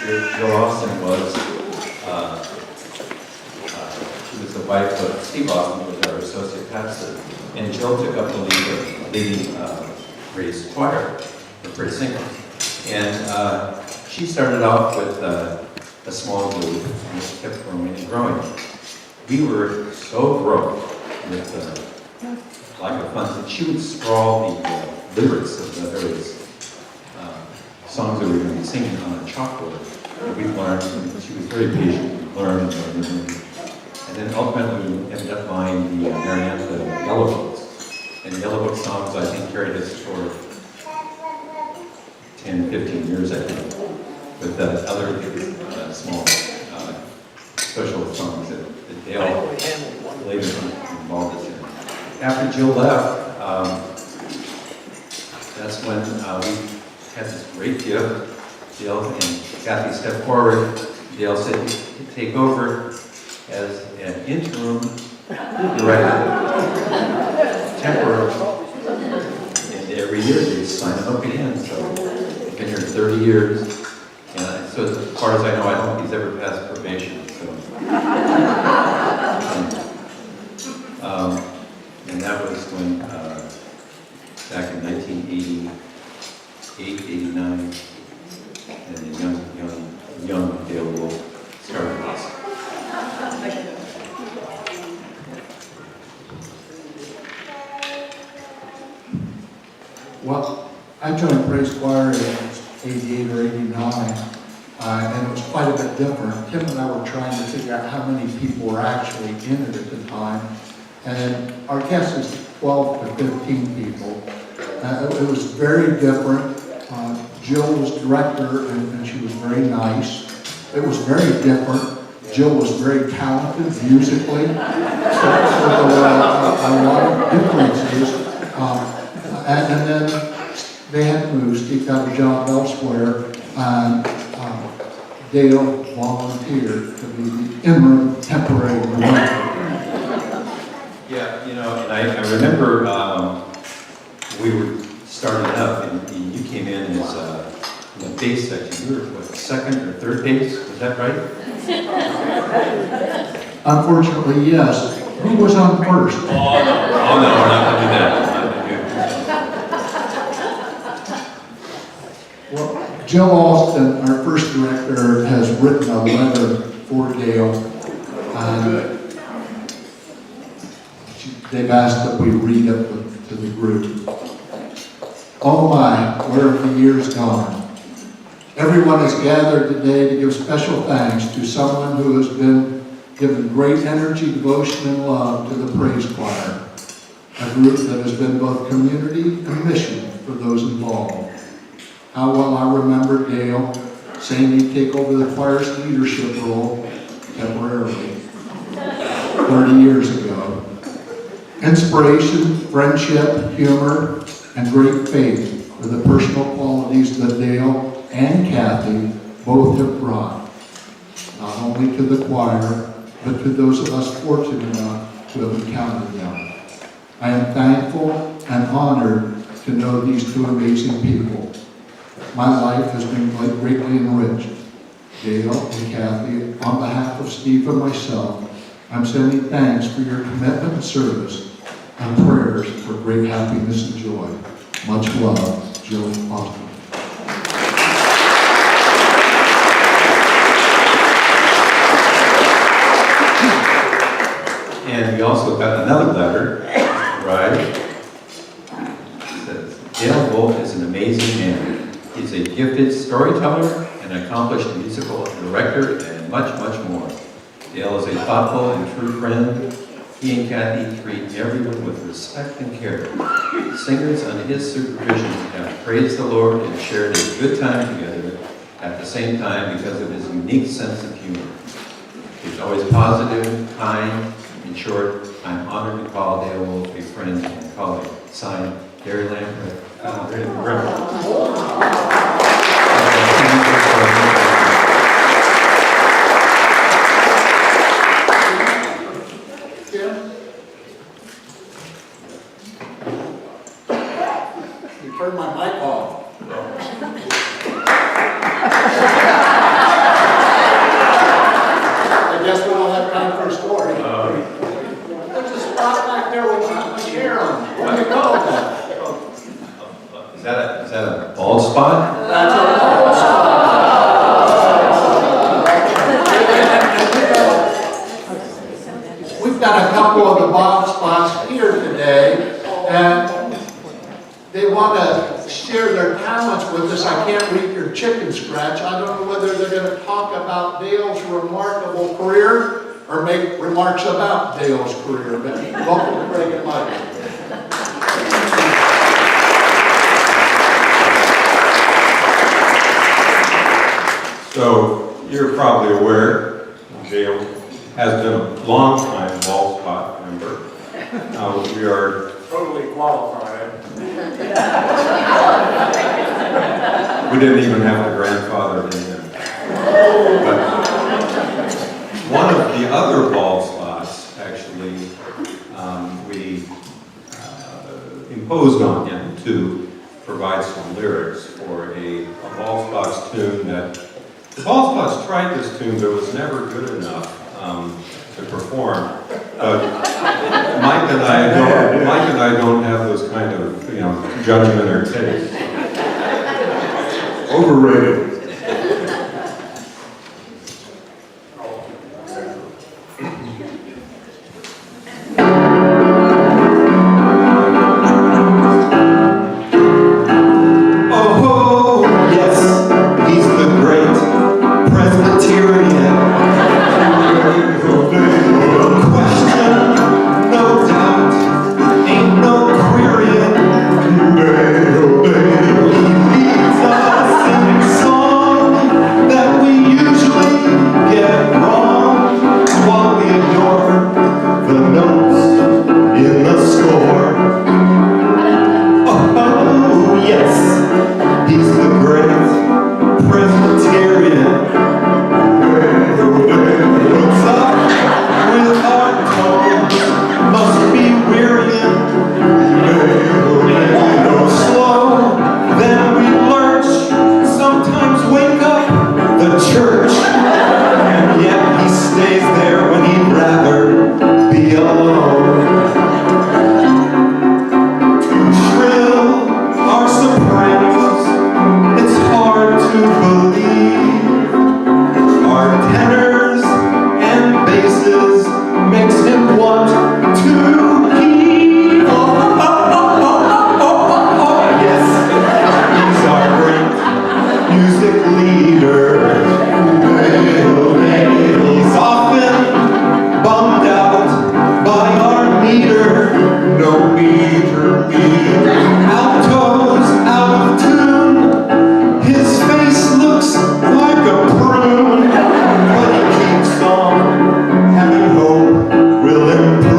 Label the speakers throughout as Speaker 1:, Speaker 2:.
Speaker 1: Jill Austin was, she was the wife of Steve Austin, who was our associate pastor. And Jill took up the lead of leading praise choir, or praise singers. And she started off with a small group, and it kept growing and growing. We were so broke with lack of funds that she would scrawl the lyrics of the various songs that we were going to be singing on a chalkboard. And we learned, and she was very patient, we learned, and then ultimately we ended up buying the Mariantha Yellow Books. And the Yellow Book songs, I think, carried us for 10, 15 years, I think, with other small special songs that Dale later involved us in. After Jill left, that's when we had this great gift. Dale and Kathy stepped forward. Dale said, take over as an interim director, temporary. And every year they sign them up again. So he's been here 30 years. And so as far as I know, I don't think he's ever passed probation. So. And that was when, back in 1988, 89, and the young Dale Wolff started this.
Speaker 2: Well, I joined Praise Choir in 88 or 89, and it was quite a bit different. Tim and I were trying to figure out how many people were actually in it at the time, and our guess is 12 to 15 people. It was very different. Jill was director, and she was very nice. It was very different. Jill was very talented musically, so there were a lot of differences. And then they had to move. Steve got a job elsewhere, and Dale volunteered to be the interim temporary director.
Speaker 1: Yeah, you know, and I remember we were starting up, and you came in as in the bass section. You were what, second or third bass? Is that right?
Speaker 2: Unfortunately, yes. Who was on first?
Speaker 1: Oh no, we're not going to do that.
Speaker 2: Well, Jill Austin, our first director, has written a letter for Dale, and they've asked that we read it to the group. Oh my, where have the years gone? Everyone has gathered today to give special thanks to someone who has been given great energy, devotion, and love to the Praise Choir, a group that has been both community and mission for those involved. How well I remember Dale saying he'd take over the choir's leadership role temporarily 30 years ago. Inspiration, friendship, humor, and great faith were the personal qualities that Dale and Kathy both have brought, not only to the choir, but to those of us fortunate enough to have encountered them. I am thankful and honored to know these two amazing people. My life has been greatly enriched. Dale and Kathy, on behalf of Steve and myself, I'm sending thanks for your commitment and service and prayers for great happiness and joy. Much love, Jill Austin.
Speaker 1: And we also got another letter, right? It says, Dale Wolff is an amazing man. He's a gifted storyteller, an accomplished musical director, and much, much more. Dale is a thoughtful and true friend. He and Kathy treat everyone with respect and care. Singers under his supervision have praised the Lord and shared a good time together at the same time because of his unique sense of humor. He's always positive, kind. In short, I'm honored to call Dale Wolff a friend and colleague. Signed, Gary Lambert.
Speaker 2: You turned my mic off. chicken scratch. I don't know whether they're going to talk about Dale's remarkable career or make remarks about Dale's career. But welcome, Craig and Michael.
Speaker 3: So, you're probably aware, Dale has been a long-time Wolff spot member. We are
Speaker 4: Totally qualified.
Speaker 3: We didn't even have to grandfather him in. But one of the other ball spots, actually, we imposed on him to provide some lyrics for a ball spots tune that the ball spots tried this tune, but it was never good enough to perform. Mike and I don't have those kind of, judgment or taste.
Speaker 4: Overrated.
Speaker 3: Oh, yes, he's the great Presbyterian. No question, no doubt, ain't no querying. He leads us in a song that we usually get wrong, while we ignore the notes in the score. Oh, yes, he's the great Presbyterian. What's up with our tones? Must be wearying. Go slow, then we lurch. Sometimes wake up the church. And yet he stays there when he'd rather be alone. Too shrill are sopranos. It's hard to believe. Our tenors and basses makes him want to heave. Yes, he's our great music leader. He's often bummed out by our meter. No meter, altos out of tune. His face looks like a prune, but he keeps on having hope will improve.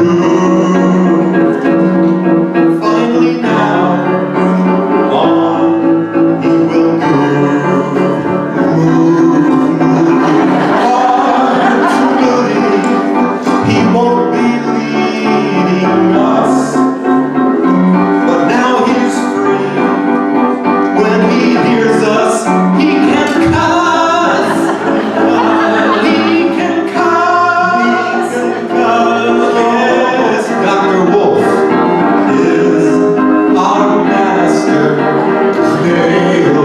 Speaker 3: Finally now, on he will move. Hard to believe he won't be leading us, but now he's free. When he hears us, he can cuss. He can cuss. Yes, Dr. Wolff is our master. Nail,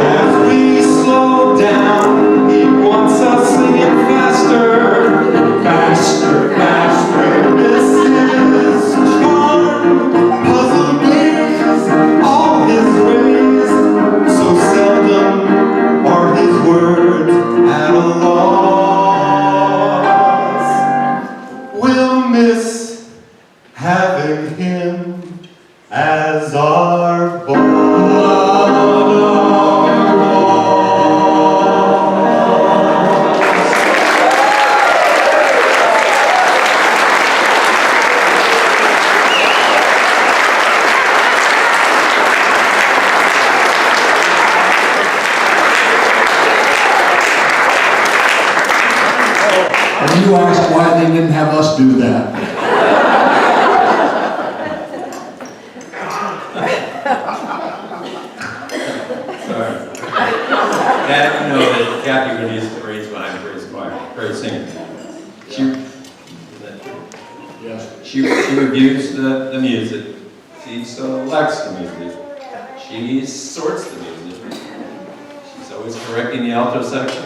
Speaker 3: as we slow down, he wants us singing faster. Faster, faster. This is charm. Puzzle games, all his ways. So seldom are his words at a loss. We'll miss having him as our boss.
Speaker 2: And you asked why they didn't have us do that.
Speaker 1: Sorry. Dad, you know that Kathy Renese prays when I praise choir, praise singer. She reviews the music. She selects the music. She sorts the music. She's always correcting the alto section.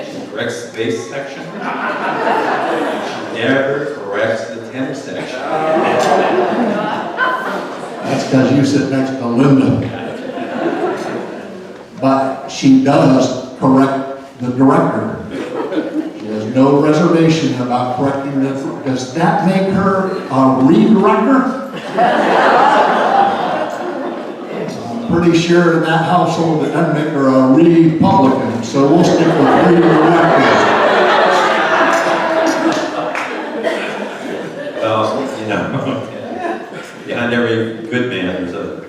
Speaker 1: She corrects the bass section. She never corrects the tenor section.
Speaker 2: That's because you sit next to Linda. But she does correct the director. She has no reservation about correcting the, does that make her a redirector? I'm pretty sure in that household it doesn't make her a Republican, so we'll stick with redirectors.
Speaker 1: Well, you know, behind every good man, there's a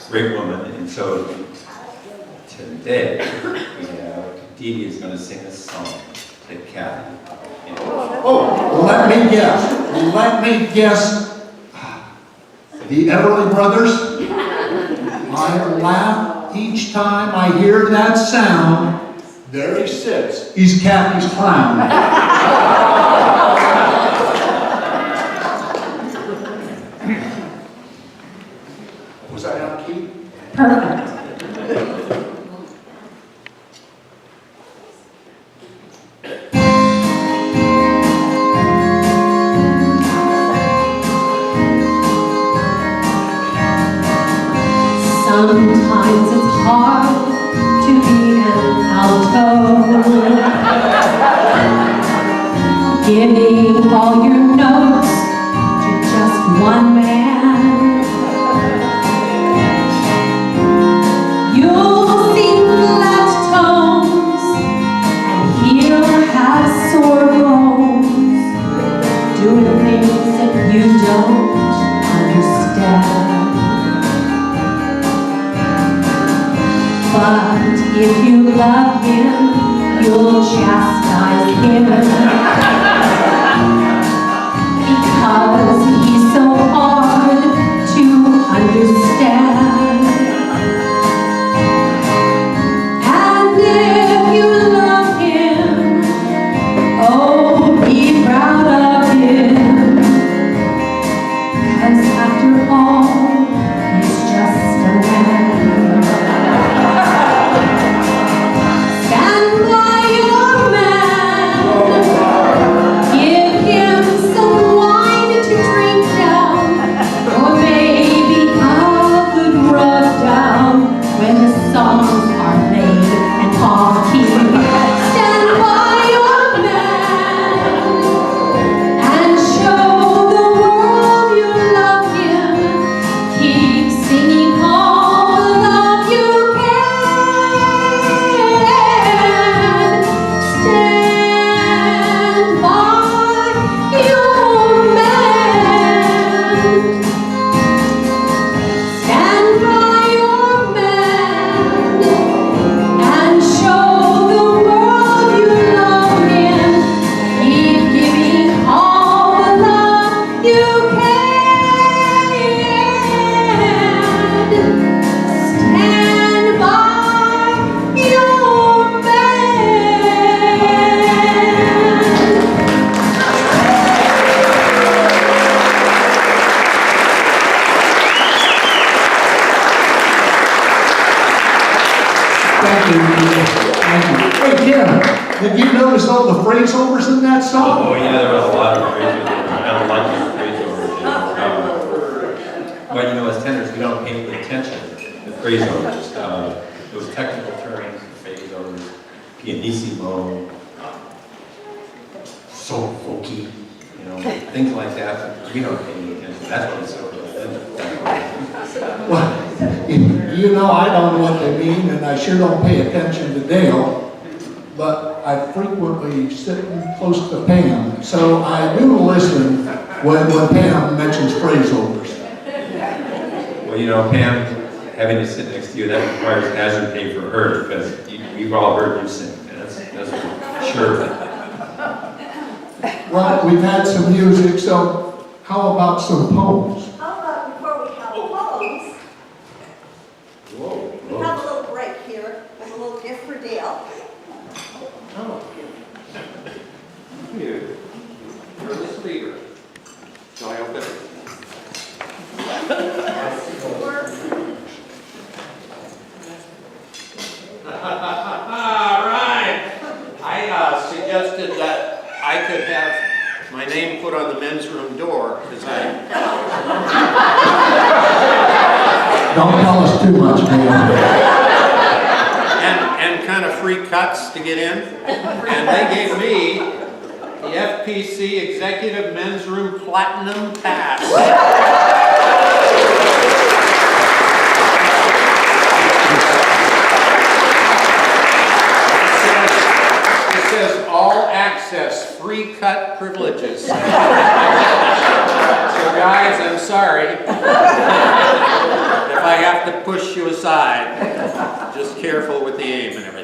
Speaker 1: great woman, and so today, we have Dee Dee is going to sing a song to Kathy.
Speaker 2: Oh, let me guess. The Everly Brothers. I laugh each time I hear that sound. There he sits. He's Kathy's clown. Was I on key?
Speaker 4: Perfect. Sometimes it's hard to be an alto, giving all your notes to just one man. You'll sing flat tones and he'll have sore bones, doing things that you don't understand. But if you love him, you'll chastise him, because he's so hard to understand. And if you love him, oh, be proud of him, 'cause after all, he's just a man. Stand by your man. Give him some wine to drink down, or maybe a good rub down when the songs are played and off key. Stand by your man and show the world you love him. Keep singing all the love you can. Stand by your man. Stand by your man and show the world you love him. Keep giving all the love you can. Stand by your man.
Speaker 2: Thank you. Thank you. Hey, Kim, did you notice all the phraseovers in that song?
Speaker 1: Oh, yeah, there was a lot of phrases. I don't like these phraseovers. But you know, as tenors, we don't pay attention to phraseovers. Those technical terms, phraseovers, pianissimo, so folky, you know, things like that. We don't pay any attention. That's what it's so good.
Speaker 2: Well, you know, I don't know what they mean, and I sure don't pay attention to Dale, but I frequently sit close to Pam, so I do listen when Pam mentions phraseovers.
Speaker 1: Well, you know, Pam, having to sit next to you, that requires hazard pay for her, because we've all heard you sing. That's for sure.
Speaker 2: Well, we've had some music, so how about some poems?
Speaker 5: How about before we have poems, we have a little break here with a little gift for Dale.
Speaker 6: You're the speaker. Shall I open it? All right. I suggested that I could have my name put on the men's room door, because
Speaker 2: Don't tell us too much, man.
Speaker 6: and free cuts to get in, and they gave me the FPC Executive Men's Room Platinum Pass. It says all access, free cut privileges. So guys, I'm sorry if I have to push you aside. Just careful with the aim and everything.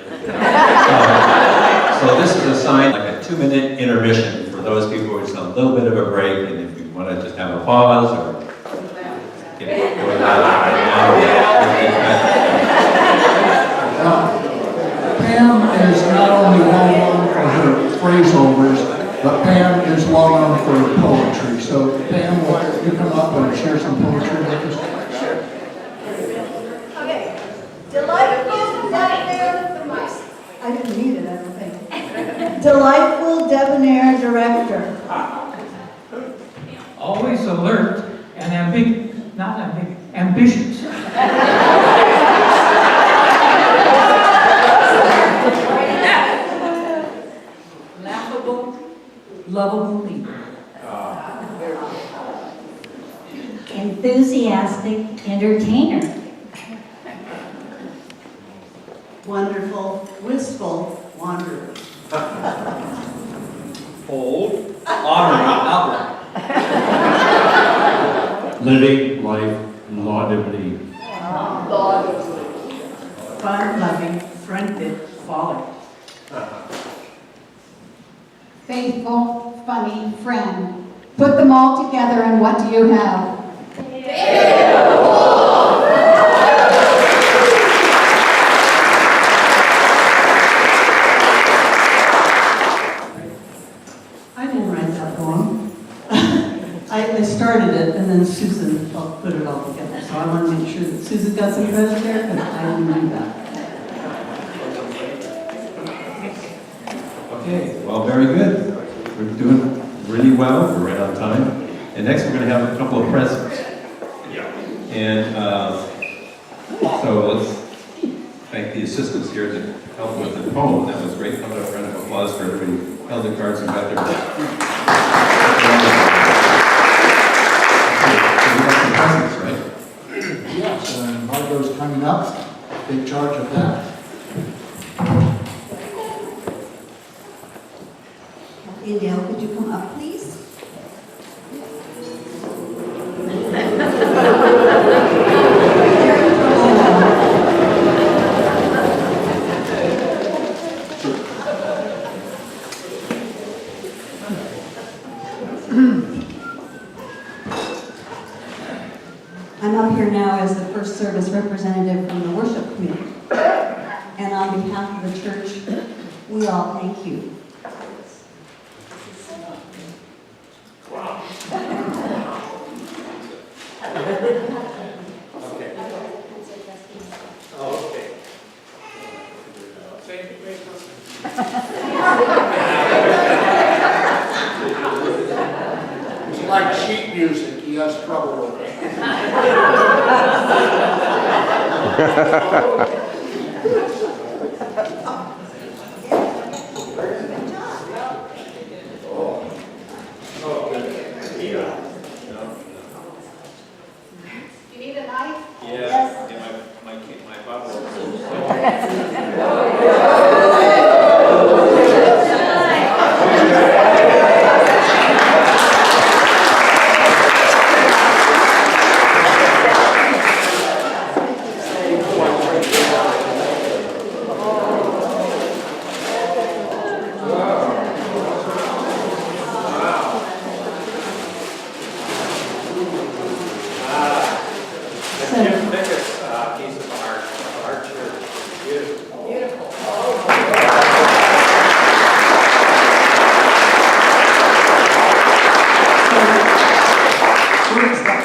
Speaker 1: So this is a sign, like a 2-minute intermission for those people who just a little bit of a break, and if you want to just have a pause or get going
Speaker 2: Pam is not only well known for her phraseovers, but Pam is well known for her poetry. So Pam, will you come up and share some poetry with us?
Speaker 5: Okay. Delightful debonair. I didn't need it, I don't think. Delightful debonair director.
Speaker 7: Always alert and ambitious. Laughable, lovable leader.
Speaker 8: Enthusiastic entertainer.
Speaker 5: Wonderful, wistful wanderer.
Speaker 3: Old, honoring outlook.
Speaker 9: Living life laudably.
Speaker 5: Fun-loving, friendly folly.
Speaker 4: Faithful, funny friend. Put them all together and what do you have?
Speaker 10: I didn't write that poem. I started it and then Susan helped put it all together. So I want to make sure that Susan got some credit there, but I didn't do that.
Speaker 1: Okay, well, very good. We're doing really well. We're right on time. And next, we're going to have a couple of presents. And so let's thank the assistants here to help with the poem. That was great. How about a round of applause for everybody who held the cards and got their. Okay, so we got some presents, right?
Speaker 2: Yes, and Margot's coming up. Take charge of that.
Speaker 5: Dale, could you come up, please? I'm up here now as the first service representative from the worship committee. And on behalf of the church, we all thank you.
Speaker 2: It's like sheet music, he has trouble with it.
Speaker 4: You need a knife?
Speaker 6: Yes. Yeah, my bubble.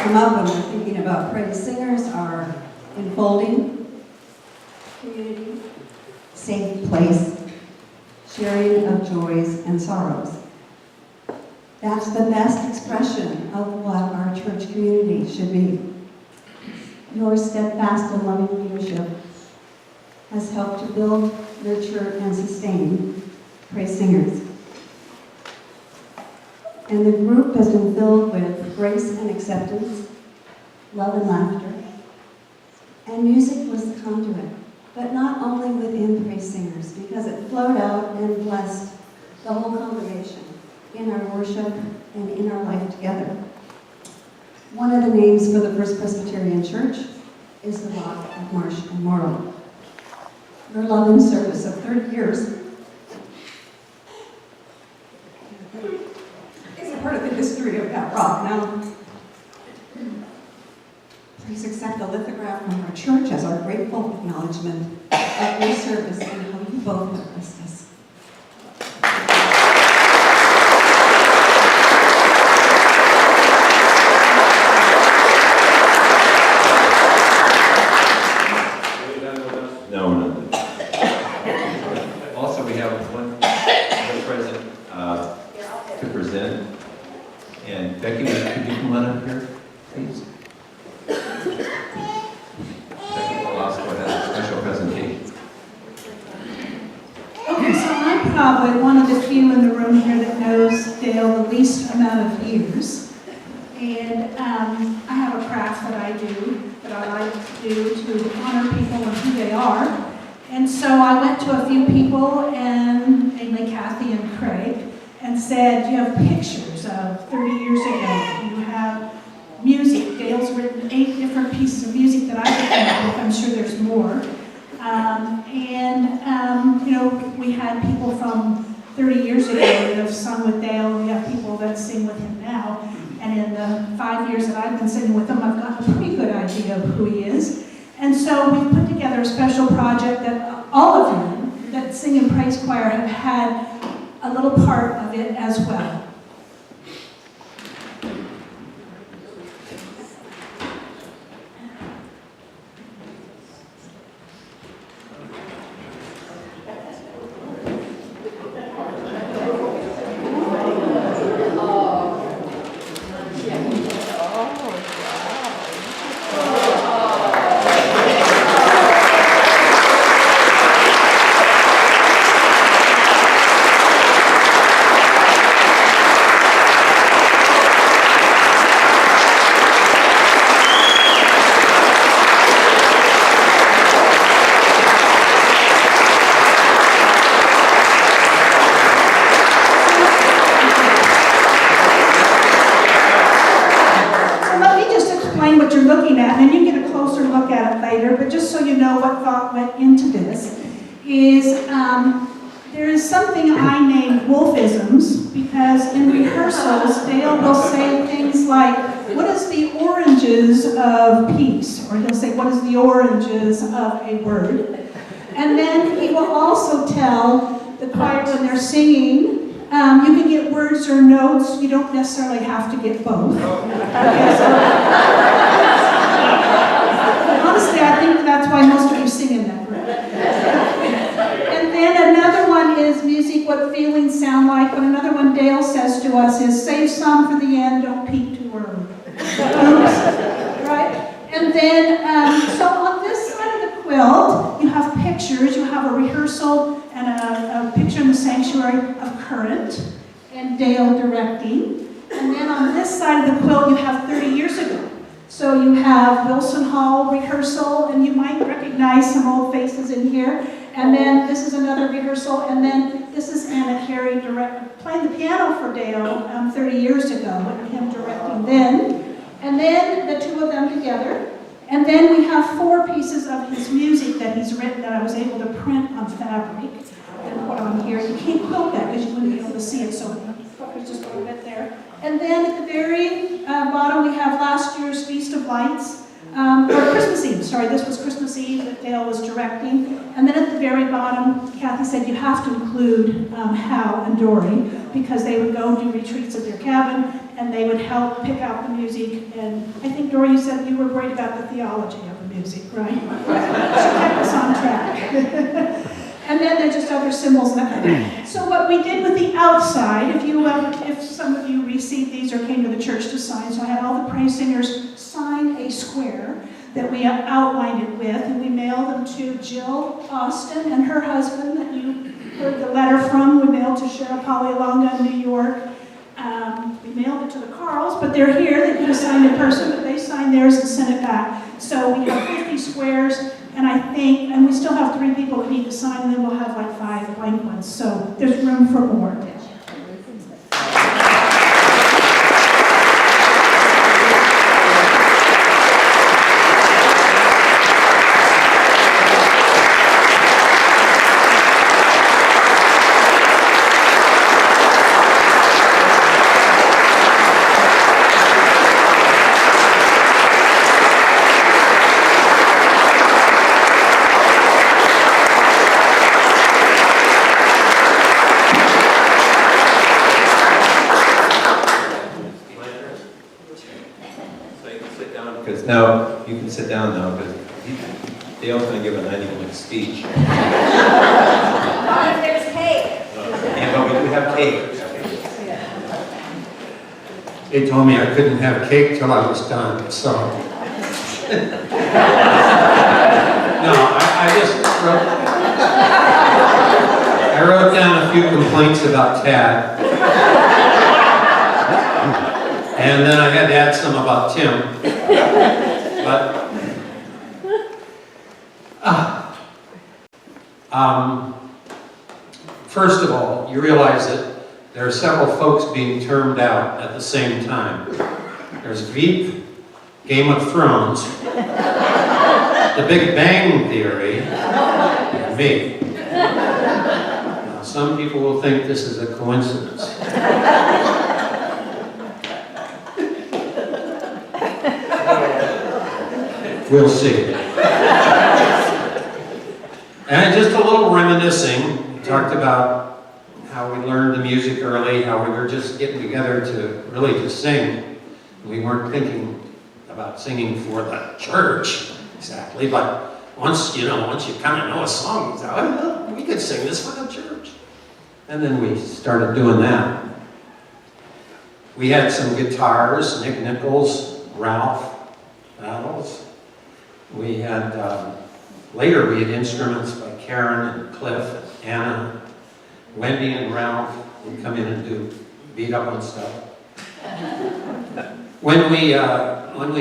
Speaker 5: Come up when we're thinking about praise singers are enfolding, community, safe place, sharing of joys and sorrows. That's the best expression of what our church community should be. Your steadfast and loving leadership has helped to build, nurture, and sustain praise singers. And the group has been filled with grace and acceptance, love and laughter, and music was the conduit, but not only within praise singers, because it flowed out and blessed the whole congregation in our worship and in our life together. One of the names for the First Presbyterian Church is the Rock of Marsh and Morrow. Your love and service of 30 years is a part of the history of that rock. Now, please accept the lithograph from our church as our grateful acknowledgement of your service and how you both have blessed us.
Speaker 1: No, we're not. Also, we have one present to present. And Becky, could you come on up here, please? Becky Velasco has a special presentation.
Speaker 11: Okay, so I'm probably one of the few in the room here that knows Dale the least amount of years. And I have a craft that I do, that I like to do to honor people and who they are. And so I went to a few people, and mainly Kathy and Craig, and said, you have pictures of 30 years ago. You have music. Dale's written 8 different pieces of music that I've written with. I'm sure there's more. You know, we had people from 30 years ago that have sung with Dale. We have people that sing with him now. And in the 5 years that I've been singing with him, I've gotten a pretty good idea of who he is. And so we've put together a special project that all of you that sing in Praise Choir have had a little part of it as well. But just so you know what thought went into this, is there is something I named Wolfisms, because in rehearsals, Dale will say things like, what is the oranges of peace? Or he'll say, what is the oranges of a word? And then he will also tell the choir when they're singing, you can get words or notes, you don't necessarily have to get both. Honestly, I think that's why most of you sing in that group. And then another one is music, what feelings sound like. But another one Dale says to us is, save some for the end, don't peak too early. Right? And then, so on this side of the quilt, you have pictures. You have a rehearsal and a picture in the sanctuary of Current and Dale directing. And then on this side of the quilt, you have 30 years ago. So you have Wilson Hall rehearsal, and you might recognize some old faces in here. And then this is another rehearsal, and then this is Anna Carey playing the piano for Dale 30 years ago, and him directing then. And then the two of them together. And then we have 4 pieces of his music that he's written that I was able to print on fabric and put on here. You can't quilt that because you wouldn't be able to see it, so it's just a little bit there. And then at the very bottom, we have last year's Feast of Lights, or Christmas Eve. Sorry, this was Christmas Eve that Dale was directing. And then at the very bottom, Kathy said you have to include Hal and Dory, because they would go do retreats at their cabin, and they would help pick out the music. And I think, Dory, you said you were worried about the theology of the music, right? So kept us on track. And then there's just other symbols. So what we did with the outside, if some of you received these or came to the church to sign, so I had all the praise singers sign a square. that we outlined it with, and we mailed them to Jill Austin and her husband that you heard the letter from. We mailed to Cheryl Paglialonga in New York. We mailed it to the Carls, but they're here. They could have signed in person, but they signed theirs and sent it back. So we have 50 squares, and we still have 3 people that need to sign, and then we'll have like 5 blank ones. So there's room for more.
Speaker 1: Because now, you can sit down now, because Dale's going to give a 90-minute speech.
Speaker 8: Not if there's cake.
Speaker 1: And but we do have cake.
Speaker 6: They told me I couldn't have cake till I was done, so. No, I just wrote down a few complaints about Tad. And then I had to add some about Tim. But, first of all, you realize that there are several folks being termed out at the same time. There's Veep, Game of Thrones, The Big Bang Theory, and me. Now, some people will think this is a coincidence. We'll see. And just a little reminiscing, we talked about how we learned the music early, how we were just getting together to really just sing. We weren't thinking about singing for the church, exactly, but once you kind of know a song, you say, oh, we could sing this for the church. And then we started doing that. We had some guitars, Nick Nichols, Ralph Battles. We had, later we had instruments by Karen and Cliff and Anna. Wendy and Ralph would come in and do beat up on stuff. When we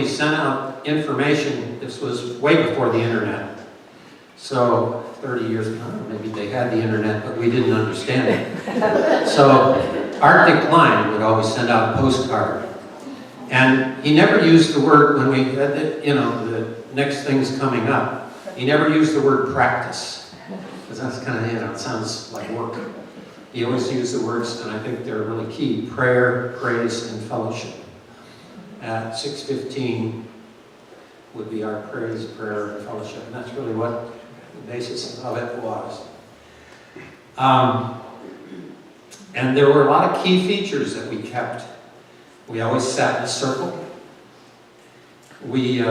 Speaker 6: sent out information, this was way before the internet. So 30 years ago, maybe they had the internet, but we didn't understand it. So Arctic Klein would always send out a postcard. And he never used the word, when we had the next thing's coming up, he never used the word practice. Because that's kind of, it sounds like work. He always used the words, and I think they're really key, prayer, praise, and fellowship. At 6:15 would be our praise, prayer, and fellowship. And that's really what the basis of it was. And there were a lot of key features that we kept. We always sat in a circle. We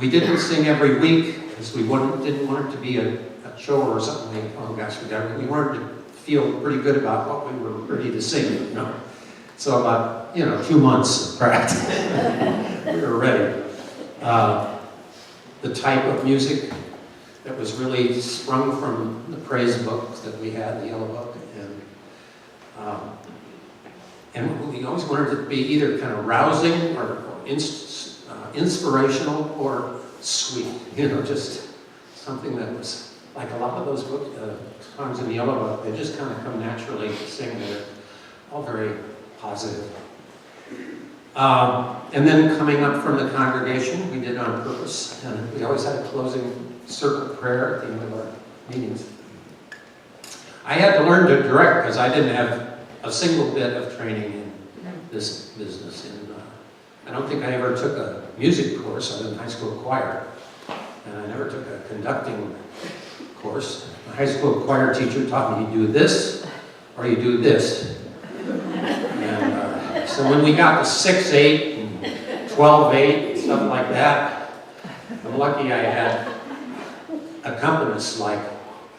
Speaker 6: didn't sing every week because we didn't want it to be a chore or something. Oh gosh, we wanted to feel pretty good about what we were ready to sing. So about 2 months of practice, we were ready. The type of music that was really sprung from the praise books that we had, the Yellow Book, and we always wanted it to be either kind of rousing or inspirational or sweet. Just something that was like a lot of those books, songs in the Yellow Book. They just kind of come naturally to sing. They're all very positive. And then coming up from the congregation, we did on purpose, and we always had a closing circle prayer at the end of our meetings. I had to learn to direct because I didn't have a single bit of training in this business. And I don't think I ever took a music course other than high school choir, and I never took a conducting course. My high school choir teacher taught me you do this or you do this. And so when we got to 6/8 and 12/8 and stuff like that, I'm lucky I had accompanists like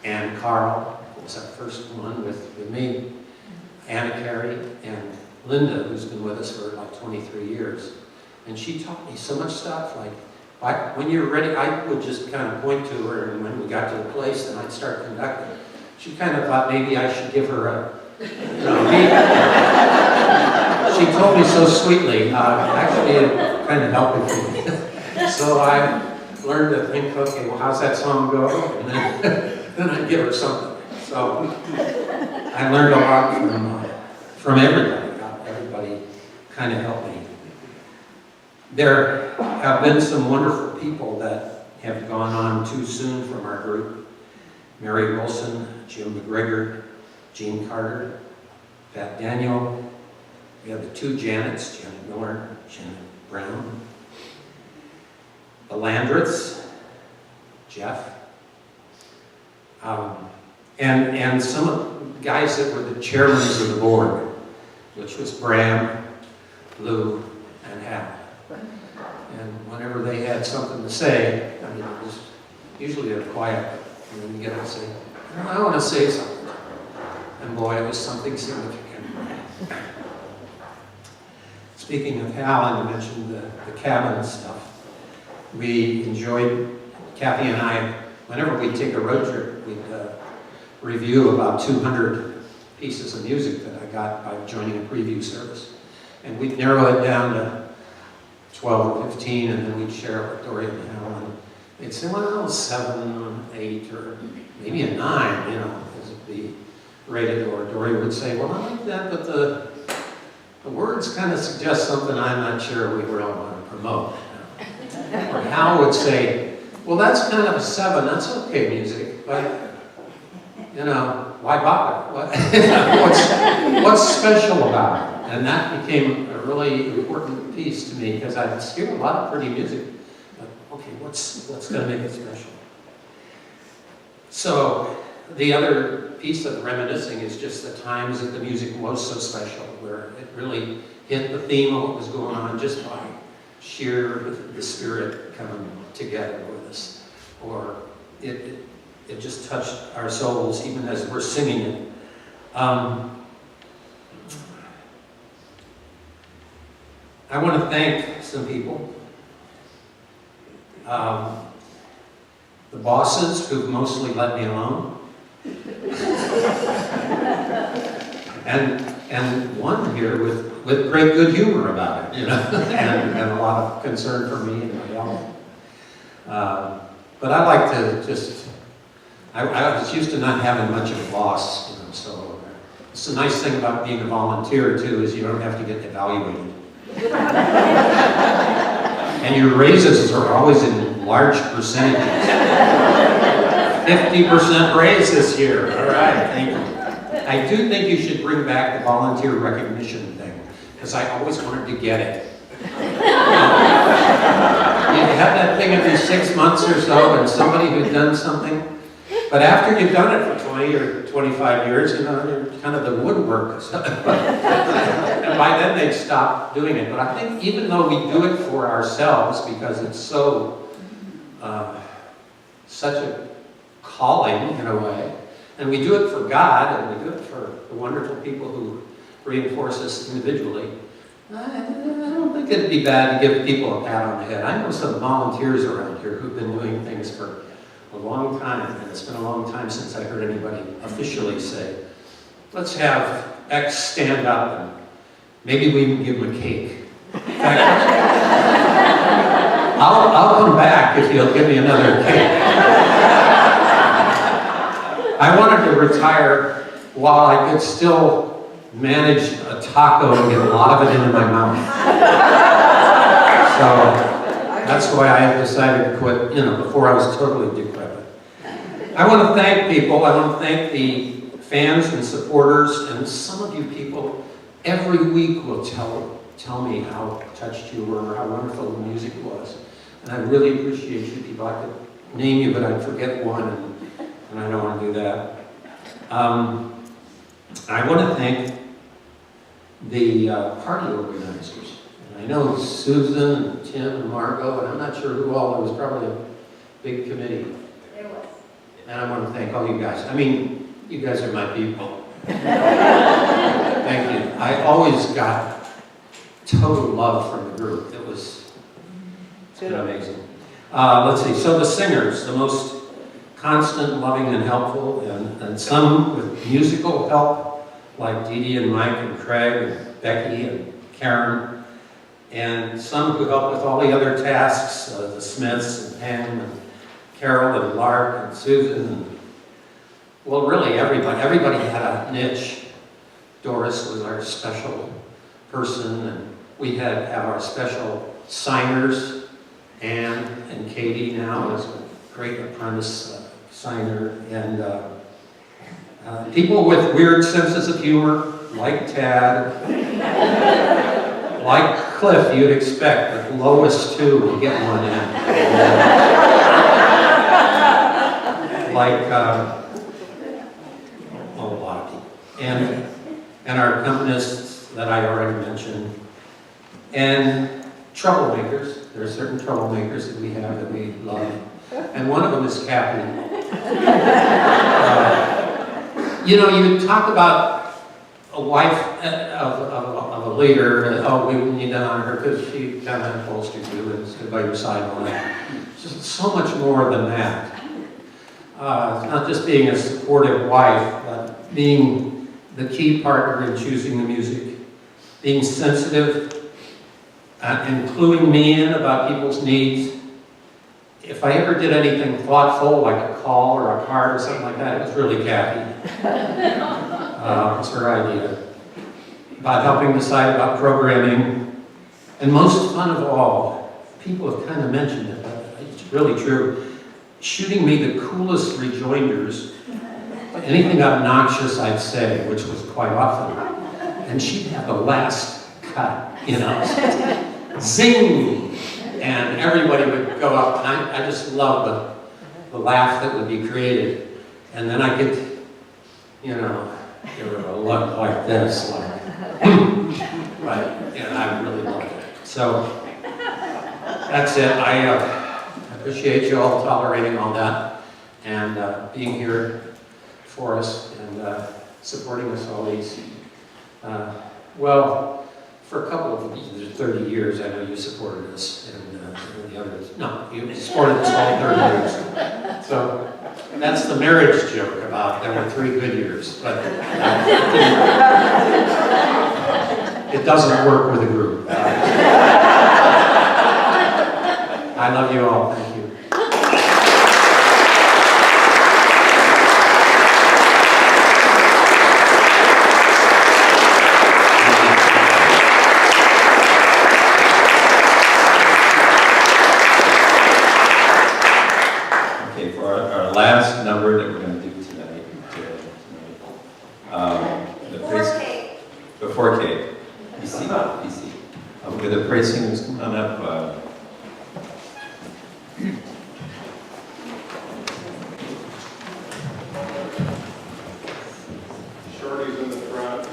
Speaker 6: Ann Carl, who was our first one with me, Anna Carey, and Linda, who's been with us for like 23 years. And she taught me so much stuff, like When you're ready, I would just kind of point to her, and when we got to the place, then I'd start conducting. She kind of thought maybe I should give her a, she told me so sweetly, actually it kind of helped me. So I learned to think, okay, well, how's that song go? And then I'd give her something. So I learned a lot from everybody. Everybody kind of helped me. There have been some wonderful people that have gone on too soon from our group. Mary Wilson, Jim McGregor, Gene Carter, Pat Daniel. We have the two Janets, Janet Miller, Janet Brown. The Landreths, Jeff. And some of the guys that were the chairmen of the board, which was Bram, Lou, and Hal. And whenever they had something to say, I mean, it was usually they're quiet, and then you get up and say, I want to say something. And boy, it was something significant. Speaking of Hal, and you mentioned the cabin stuff. We enjoyed, Kathy and I, whenever we'd take a road trip, we'd review about 200 pieces of music that I got by joining a preview service. And we'd narrow it down to 12 or 15, and then we'd share it with Dory and Hal. And they'd say, well, 7, 8, or maybe a 9, you know, as it'd be rated. Or Dory would say, well, I like that, but the words kind of suggest something I'm not sure we really want to promote. Or Hal would say, well, that's kind of a 7, that's okay music, but, you know, why bother? What's special about it? And that became a really important piece to me, because I hear a lot of pretty music, but okay, what's going to make it special? So the other piece of reminiscing is just the times that the music was so special, where it really hit the theme of what was going on just by sheer the spirit coming together with us. Or it just touched our souls even as we're singing it. I want to thank some people. The bosses who've mostly let me alone. And one here with great good humor about it, you know, and a lot of concern for me and my health. But I like to just, I was used to not having much of a boss, you know, so it's a nice thing about being a volunteer too, is you don't have to get evaluated. And your raises are always in large percentages. 50% raise this year. All right, thank you. I do think you should bring back the volunteer recognition thing, because I always wanted to get it. You have that thing every 6 months or so, and somebody who's done something, but after you've done it for 20 or 25 years, you know, you're kind of the woodwork. And by then they'd stop doing it. But I think even though we do it for ourselves, because it's so, such a calling in a way, and we do it for God, and we do it for the wonderful people who reinforce us individually, I don't think it'd be bad to give people a pat on the head. I know some volunteers around here who've been doing things for a long time, and it's been a long time since I heard anybody officially say, let's have X stand up, and maybe we even give them a cake. In fact, I'll come back if you'll give me another cake. I wanted to retire while I could still manage a taco and get a lot of it into my mouth. So that's why I decided to quit, you know, before I was totally decrepit. I want to thank people. I want to thank the fans and supporters, and some of you people every week will tell me how touched you were, how wonderful the music was. And I really appreciate you people. I could name you, but I'd forget one, and I don't want to do that. I want to thank the party organizers. And I know Susan, and Tim, and Margot, and I'm not sure who all. There was probably a big committee.
Speaker 8: There was.
Speaker 6: And I want to thank all you guys. I mean, you guys are my people. Thank you. I always got total love from the group. It's been amazing. Let's see, so the singers, the most constant, loving, and helpful, and some with musical help, like Dee Dee and Mike and Craig and Becky and Karen, and some who help with all the other tasks, the Smiths and Pam and Carol and Lark and Susan, and, well, really everybody. Everybody had a niche. Doris was our special person, and we have our special signers, Anne and Katie now is a great apprentice signer, and people with weird senses of humor, like Tad, like Cliff, you'd expect, but Lois too would get one in. Like, a lot of people. And our accompanists that I already mentioned. And troublemakers. There are certain troublemakers that we have that we love. And one of them is Kathy. You know, you talk about a wife of a leader, oh, we need to honor her because she kind of holds you too and stood by your side and all that. It's just so much more than that. It's not just being a supportive wife, but being the key partner in choosing the music, being sensitive, including me in about people's needs. If I ever did anything thoughtful, like a call or a card or something like that, it was really Kathy. It was her idea. About helping decide about programming. And most fun of all, people have kind of mentioned it, but it's really true, shooting me the coolest rejoinders, anything obnoxious I'd say, which was quite often. And she'd have the last cut, you know, zing! And everybody would go up, and I just love the laugh that would be created. And then I could, you know, give her a look like this, like, right? And I really loved it. So that's it. I appreciate you all tolerating all that and being here for us and supporting us all these. Well, for a couple of 30 years, I know you supported us, and the others. No, you supported us all 30 years. So that's the marriage joke about there were 3 good years, but it doesn't work with a group. I love you all. Thank you.
Speaker 1: Last number that we're going to do tonight. Before Kate. Be seated. With the praise singers come on up.
Speaker 3: Shorty's in the front.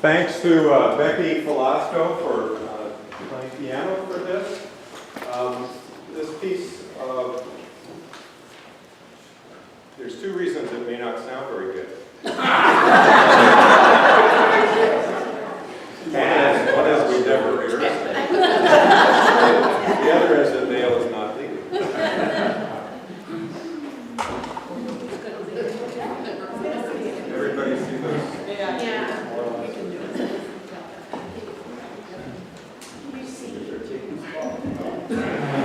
Speaker 3: Thanks to Becky Velasco for playing piano for this. This piece, there's 2 reasons it may not sound very good. One is we never rehearsed it. The other is that Dale is not legal. Everybody see this?
Speaker 8: Yeah.
Speaker 3: Thank you.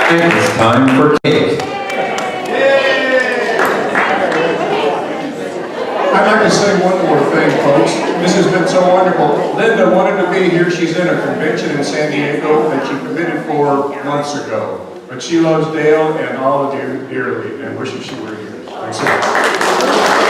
Speaker 1: It's time for cake.
Speaker 12: I'd like to say one more thing, folks. This has been so wonderful. Linda wanted to be here. She's in a convention in San Diego that she committed for months ago. But she loves Dale and all of you dearly and wishes she were here. Thanks a lot.